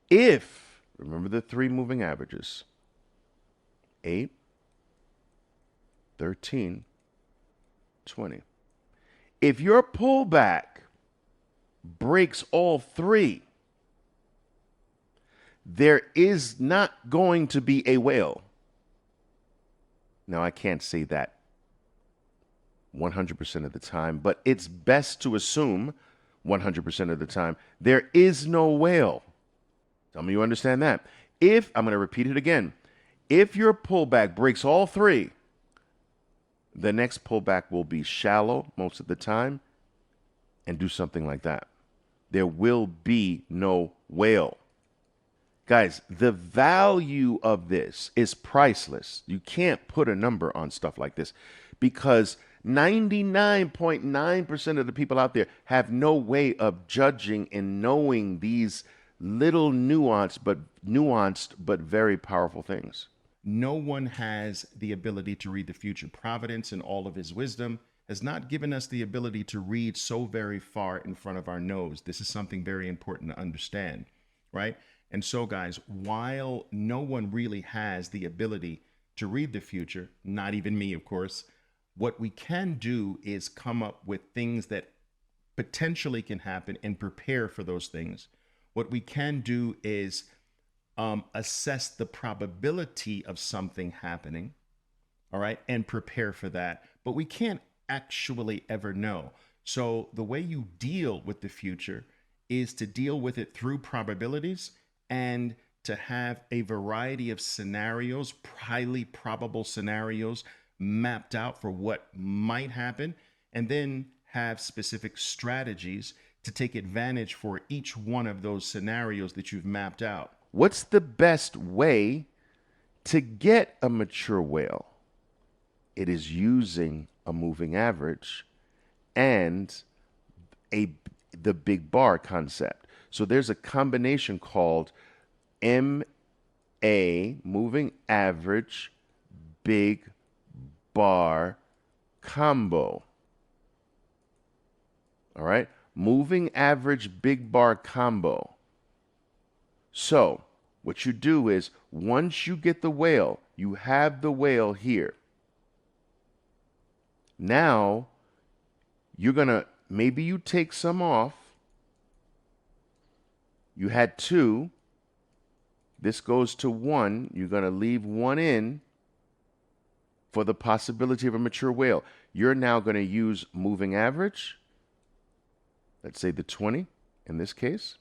If, remember the three moving averages, 8, 13, 20. If your pullback breaks all three, there is not going to be a whale. Now, I can't say that 100% of the time, but it's best to assume 100% of the time there is no whale. Tell me you understand that. If, I'm going to repeat it again, if your pullback breaks all three, the next pullback will be shallow most of the time and do something like that. There will be no whale. Guys, the value of this is priceless. You can't put a number on stuff like this because 99.9% of the people out there have no way of judging and knowing these little nuanced but very powerful things. No one has the ability to read the future. Providence, in all of his wisdom, has not given us the ability to read so very far in front of our nose. This is something very important to understand, right? And so, guys, while no one really has the ability to read the future, not even me, of course, what we can do is come up with things that potentially can happen and prepare for those things. What we can do is assess the probability of something happening, all right, and prepare for that. But we can't actually ever know. So the way you deal with the future is to deal with it through probabilities and to have a variety of scenarios, highly probable scenarios mapped out for what might happen, and then have specific strategies to take advantage for each one of those scenarios that you've mapped out. What's the best way to get a mature whale? It is using a moving average and the big bar concept. So there's a combination called MA, moving average, big bar combo. All right? Moving average, big bar combo. So what you do is once you get the whale, you have the whale here. Now you're going to, maybe you take some off. You had 2. This goes to 1. You're going to leave 1 in for the possibility of a mature whale. You're now going to use moving average. Let's say the 20 in this case.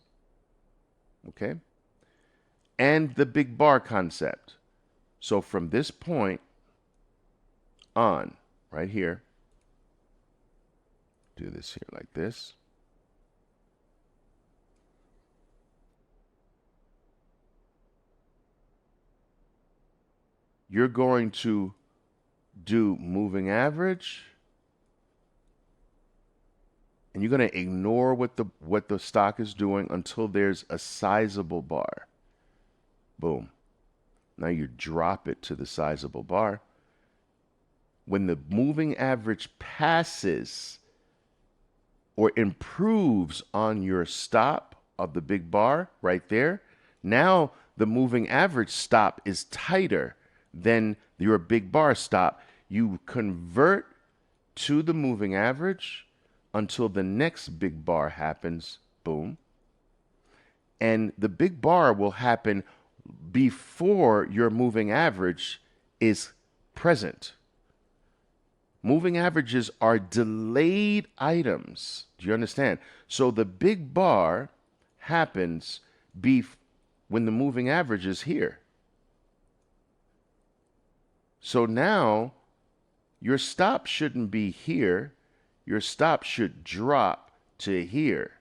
Okay. And the big bar concept. So from this point on, right here, do this here like this. You're going to do moving average, and you're going to ignore what the stock is doing until there's a sizable bar. Boom. Now you drop it to the sizable bar. When the moving average passes or improves on your stop of the big bar right there, now the moving average stop is tighter than your big bar stop. You convert to the moving average until the next big bar happens. Boom. And the big bar will happen before your moving average is present. Moving averages are delayed items. Do you understand? So the big bar happens when the moving average is here. So now your stop shouldn't be here. Your stop should drop to here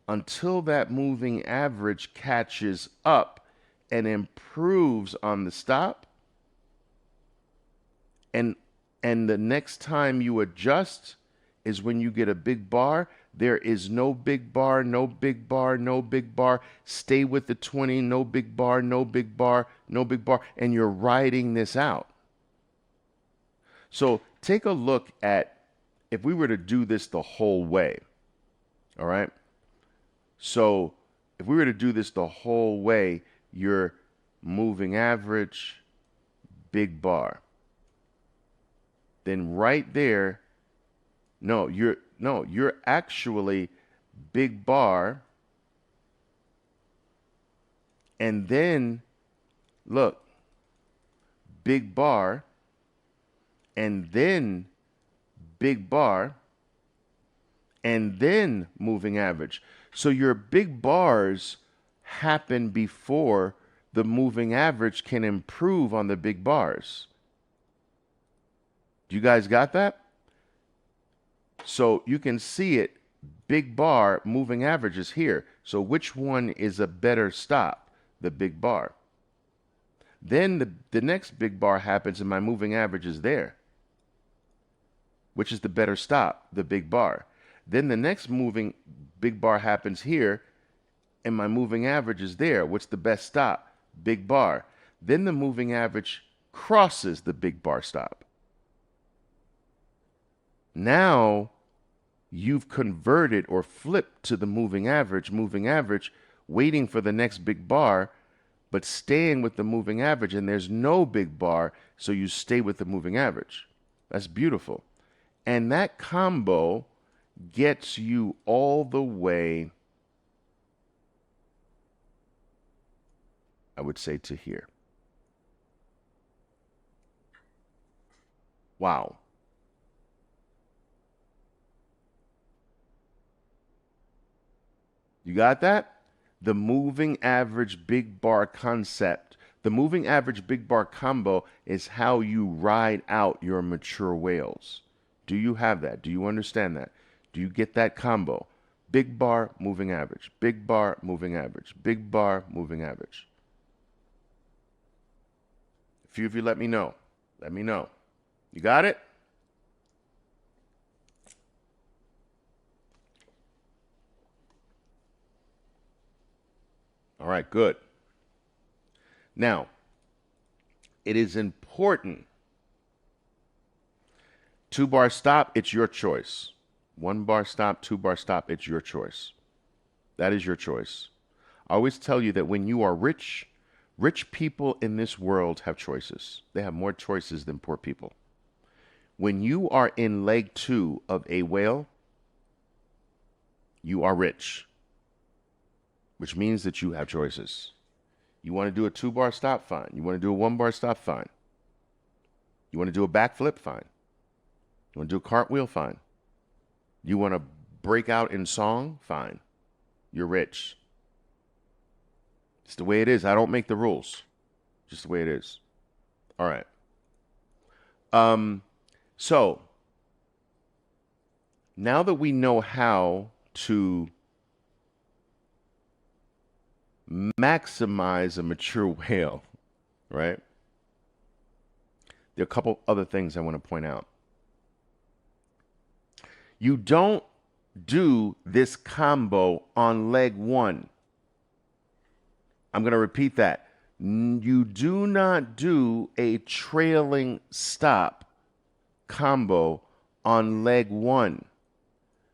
until that moving average catches up and improves on the stop. And the next time you adjust is when you get a big bar. There is no big bar, no big bar, no big bar. Stay with the 20, no big bar, no big bar, no big bar. And you're riding this out. So take a look at if we were to do this the whole way. All right. So if we were to do this the whole way, your moving average, big bar. Then right there, you're actually big bar, and then look, big bar, and then big bar, and then moving average. So your big bars happen before the moving average can improve on the big bars. You guys got that? So you can see it, big bar, moving average is here. So which one is a better stop? The big bar. Then the next big bar happens and my moving average is there. Which is the better stop? The big bar. Then the next moving big bar happens here and my moving average is there. What's the best stop? Big bar. Then the moving average crosses the big bar stop. Now you've converted or flipped to the moving average, waiting for the next big bar, but staying with the moving average, and there's no big bar, so you stay with the moving average. That's beautiful. And that combo gets you all the way, I would say, to here. Wow. You got that? The moving average big bar concept. The moving average big bar combo is how you ride out your mature whales. Do you have that? Do you understand that? Do you get that combo? Big bar, moving average. Big bar, moving average. Big bar, moving average. A few of you let me know. Let me know. You got it? All right, good. Now, it is important. 2-bar stop, it's your choice. 1-bar stop, 2-bar stop, it's your choice. That is your choice. I always tell you that when you are rich, rich people in this world have choices. They have more choices than poor people. When you are in leg 2 of a whale, you are rich, which means that you have choices. You want to do a 2-bar stop? Fine. You want to do a 1-bar stop? Fine. You want to do a backflip? Fine. You want to do a cartwheel? Fine. You want to break out in song? Fine. You're rich. It's the way it is. I don't make the rules. Just the way it is. All right. So now that we know how to maximize a mature whale, right? There are a couple other things I want to point out. You don't do this combo on leg 1. I'm going to repeat that. You do not do a trailing stop combo on leg 1.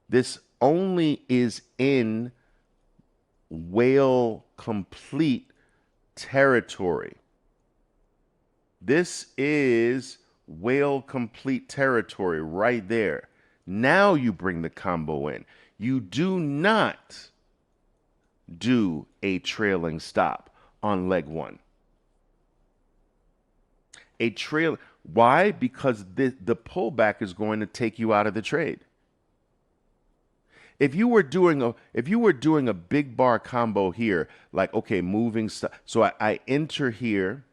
This only is in whale complete territory. This is whale complete territory right there. Now you bring the combo in. You do not do a trailing stop on leg 1. Why? Because the pullback is going to take you out of the trade. If you were doing a big bar combo here, like, okay, moving, so I enter here.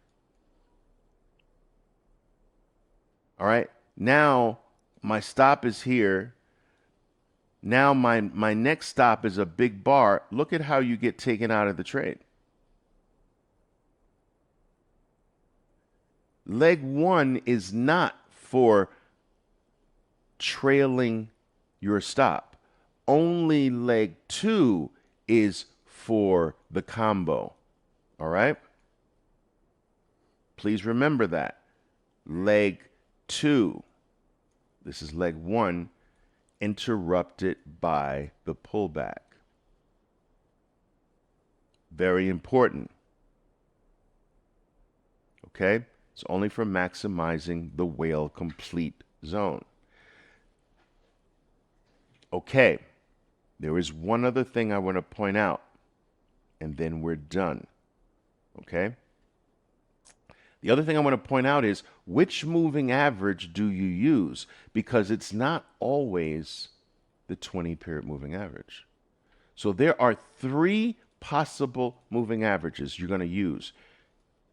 All right. Now my stop is here. Now my next stop is a big bar. Look at how you get taken out of the trade. Leg 1 is not for trailing your stop. Only leg 2 is for the combo. All right? Please remember that. Leg 2. This is leg 1, interrupted by the pullback. Very important. Okay? It's only for maximizing the whale complete zone. Okay, there is one other thing I want to point out, and then we're done. Okay? The other thing I want to point out is which moving average do you use? Because it's not always the 20-period moving average. So there are 3 possible moving averages you're going to use.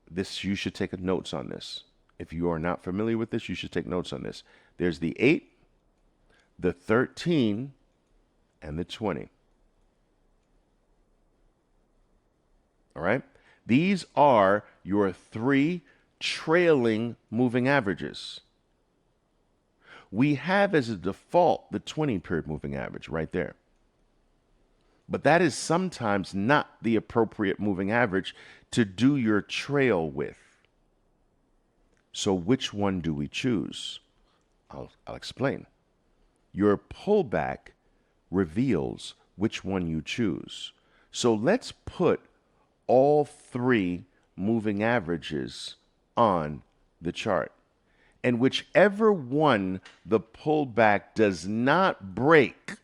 This, you should take notes on this. If you are not familiar with this, you should take notes on this. There's the 8, the 13, and the 20. All right? These are your 3 trailing moving averages. We have as a default the 20-period moving average right there. But that is sometimes not the appropriate moving average to do your trail with. So which one do we choose? I'll explain. Your pullback reveals which one you choose. So let's put all 3 moving averages on the chart. And whichever one the pullback does not break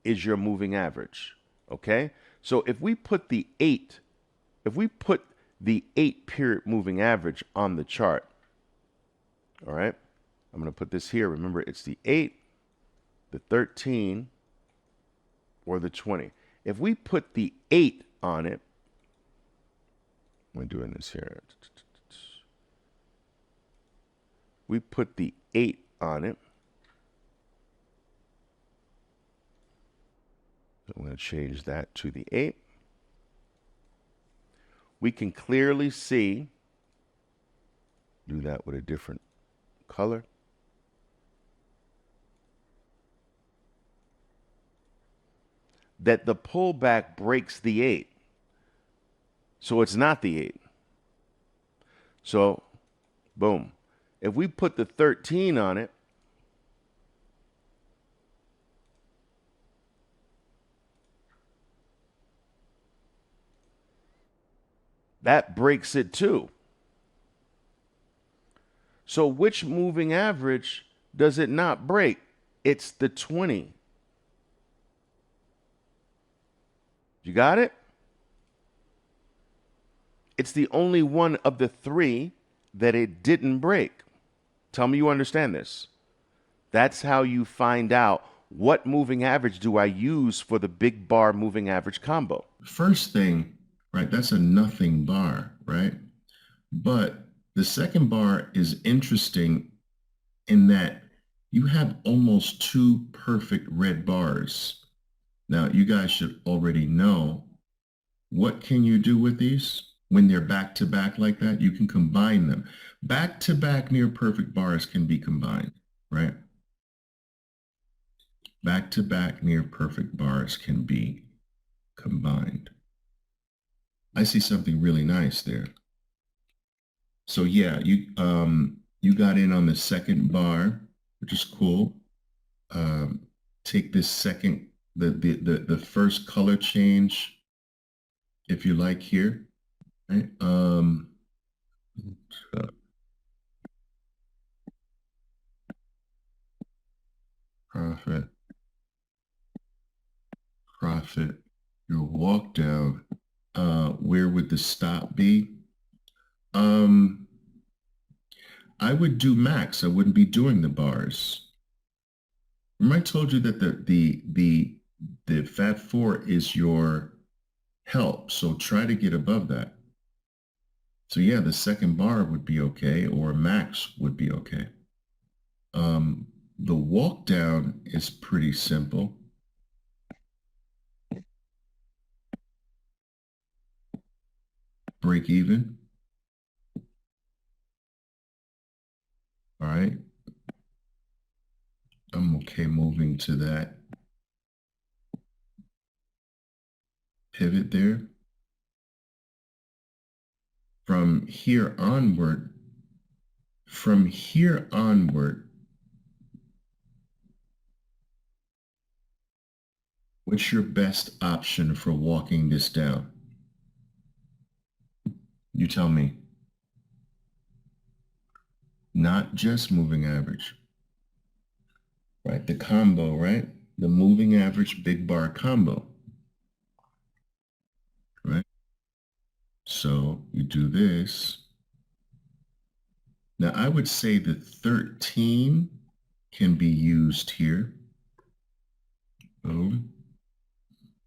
is your moving average. Okay? So if we put the 8-period moving average on the chart, all right? I'm going to put this here. Remember, it's the 8, the 13, or the 20. If we put the 8 on it, we're doing this here. We put the 8 on it. So I'm going to change that to the 8. We can clearly see, do that with a different color. That the pullback breaks the 8. So it's not the 8. So, boom. If we put the 13 on it, that breaks it too. So which moving average does it not break? It's the 20. You got it? It's the only one of the 3 that it didn't break. Tell me you understand this. That's how you find out what moving average do I use for the big bar moving average combo. First thing, right, that's a nothing bar, right? But the second bar is interesting in that you have almost 2 perfect red bars. Now, you guys should already know, what can you do with these? When they're back to back like that, you can combine them. Back to back near perfect bars can be combined, right? Back to back near perfect bars can be combined. I see something really nice there. So yeah, you got in on the second bar, which is cool. Take this second, the first color change, if you like here, right? Profit, your walk down. Where would the stop be? I would do max. I wouldn't be doing the bars. Remember I told you that the Fat 4 is your help, so try to get above that. So yeah, the second bar would be okay, or max would be okay. The walk down is pretty simple. Break even. All right. I'm okay moving to that. Pivot there. From here onward, What's your best option for walking this down? You tell me. Not just moving average, right? The combo, right? The moving average big bar combo, right? So you do this. Now I would say the 13 can be used here. Boom.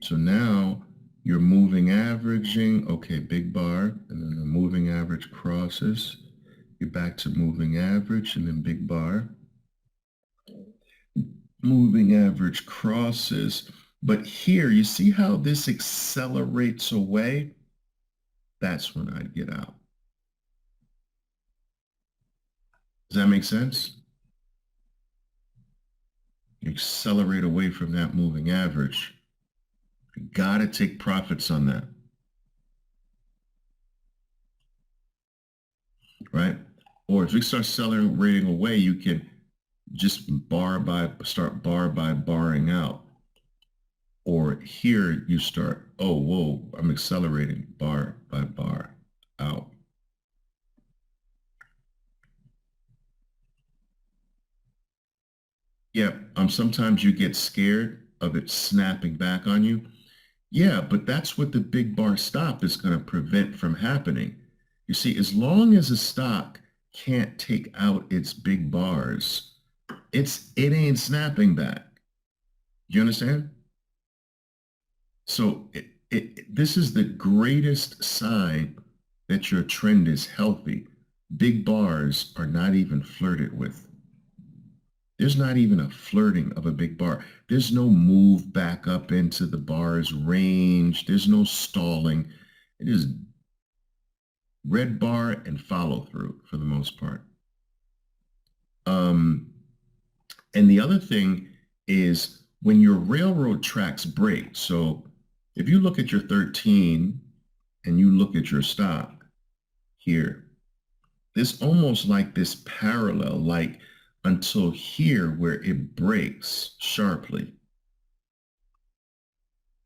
So now you're moving averaging, okay, big bar, and then the moving average crosses. You're back to moving average and then big bar. Moving average crosses. But here, you see how this accelerates away? That's when I'd get out. Does that make sense? You accelerate away from that moving average. You got to take profits on that. Right? Or if we start accelerating away, you can just start bar by barring out. Or here you start, oh, whoa, I'm accelerating bar by bar out. Yeah, sometimes you get scared of it snapping back on you. Yeah, but that's what the big bar stop is going to prevent from happening. You see, as long as a stock can't take out its big bars, it ain't snapping back. You understand? So this is the greatest sign that your trend is healthy. Big bars are not even flirted with. There's not even a flirting of a big bar. There's no move back up into the bar's range. There's no stalling. It is red bar and follow through for the most part. And the other thing is when your railroad tracks break. So if you look at your 13 and you look at your stock here, it's almost like this parallel, like until here where it breaks sharply.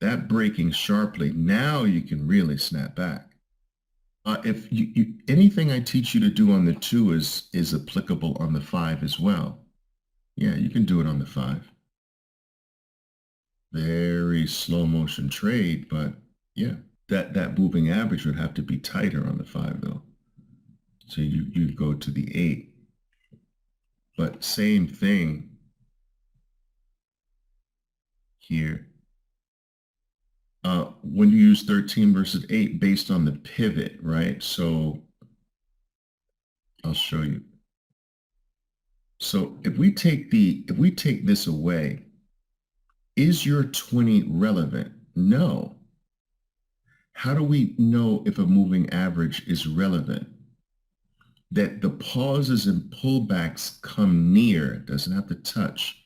That breaking sharply, now you can really snap back. If anything I teach you to do on the 2 is applicable on the 5 as well. Yeah, you can do it on the 5. Very slow motion trade, but yeah, that moving average would have to be tighter on the 5 though. So you go to the 8. But same thing here. When you use 13 versus 8 based on the pivot, right? So I'll show you. So if we take this away, is your 20 relevant? No. How do we know if a moving average is relevant? That the pauses and pullbacks come near, doesn't have to touch,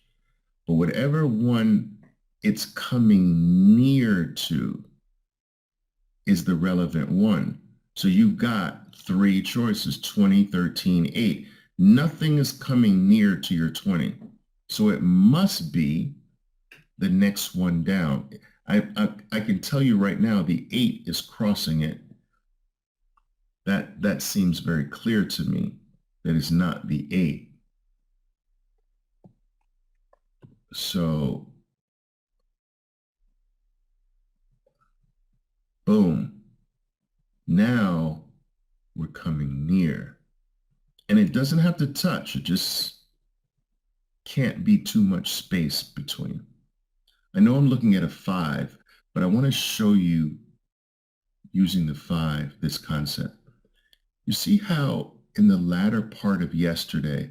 but whatever one it's coming near to is the relevant one. So you've got 3 choices, 20, 13, 8. Nothing is coming near to your 20. So it must be the next one down. I can tell you right now, the 8 is crossing it. That seems very clear to me. That is not the 8. So, boom. Now we're coming near. And it doesn't have to touch. It just can't be too much space between. I know I'm looking at a 5, but I want to show you using the 5, this concept. You see how in the latter part of yesterday,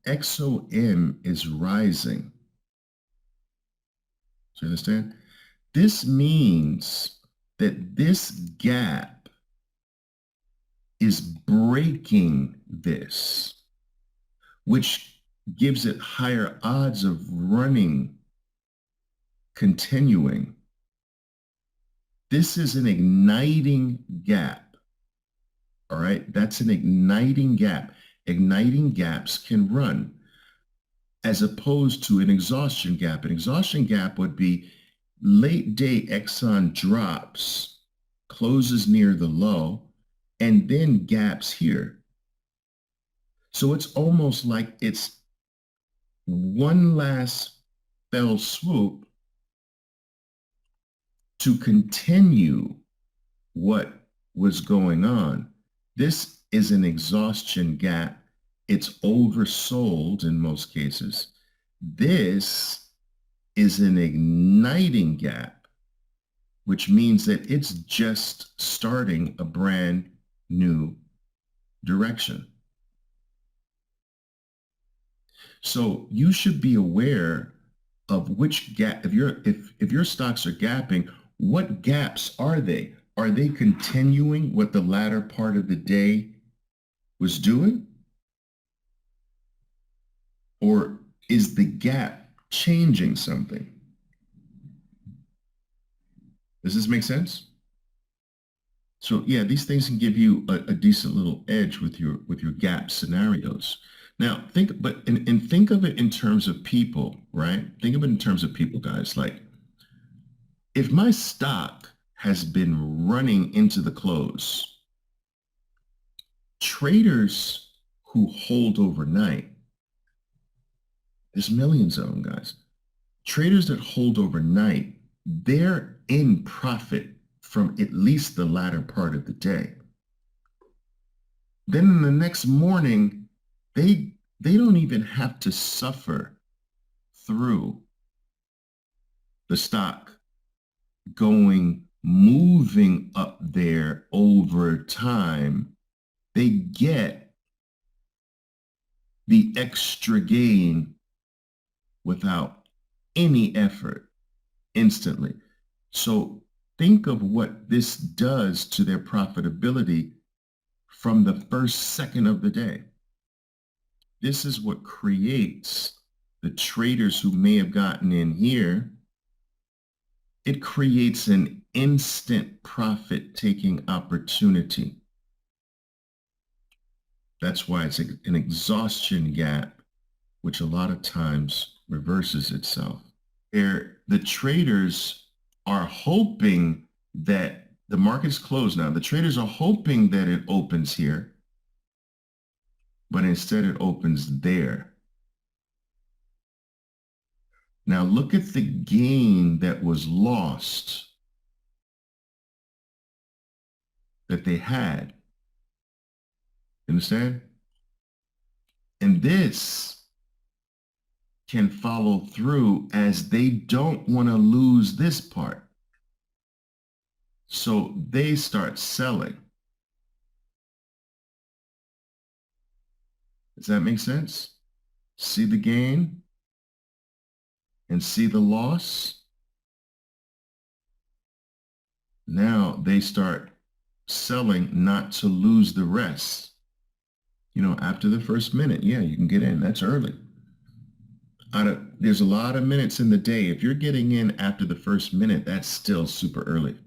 XOM is rising. Do you understand? This means that this gap is breaking this, which gives it higher odds of running, continuing. This is an igniting gap. All right, that's an igniting gap. Igniting gaps can run. as opposed to an exhaustion gap. An exhaustion gap would be late day Exxon drops, closes near the low, and then gaps here. So it's almost like it's one last fell swoop to continue what was going on. This is an exhaustion gap. It's oversold in most cases. This is an igniting gap, which means that it's just starting a brand new direction. So you should be aware of which gap, if your stocks are gapping, what gaps are they? Are they continuing what the latter part of the day was doing? Or is the gap changing something? Does this make sense? So yeah, these things can give you a decent little edge with your gap scenarios. Now think of it in terms of people, right? Think of it in terms of people, guys. Like if my stock has been running into the close, traders who hold overnight, there's millions of them, guys. Traders that hold overnight, they're in profit from at least the latter part of the day. Then in the next morning, they don't even have to suffer through the stock moving up there over time. They get the extra gain without any effort instantly. So think of what this does to their profitability from the first second of the day. This is what creates the traders who may have gotten in here. It creates an instant profit-taking opportunity. That's why it's an exhaustion gap, which a lot of times reverses itself. The traders are hoping that the market's closed now. The traders are hoping that it opens here, but instead it opens there. Now look at the gain that was lost that they had. Understand? And this can follow through as they don't want to lose this part. So they start selling. Does that make sense? See the gain and see the loss? Now they start selling not to lose the rest. You know, after the first minute, yeah, you can get in. That's early. There's a lot of minutes in the day. If you're getting in after the first minute, that's still super early.